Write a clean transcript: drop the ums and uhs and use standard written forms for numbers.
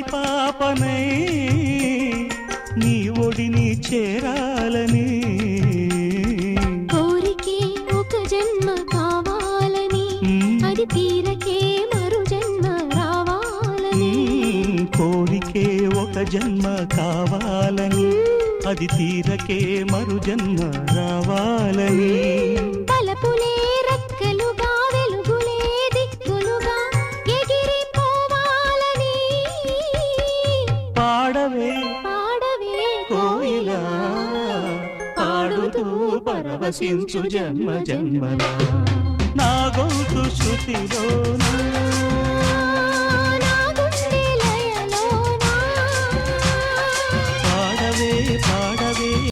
పసిపాపనై నీ ఒడిని చేరాలని కోరికే ఒక జన్మ కావాలని అది తీరకే మరు జన్మ రావాలని కోరికే ఒక జన్మ కావాలని అది తీరకే మరు జన్మ రావాలని తలపులే రెక్కలుగా వెలుగులే దిక్కులుగా ఎగిరిపోవాలని పాడవే పాడవే కోయిలా పాడుతూ పరవశించు జన్మ జన్మలా నా గొంతు శృతిలోనా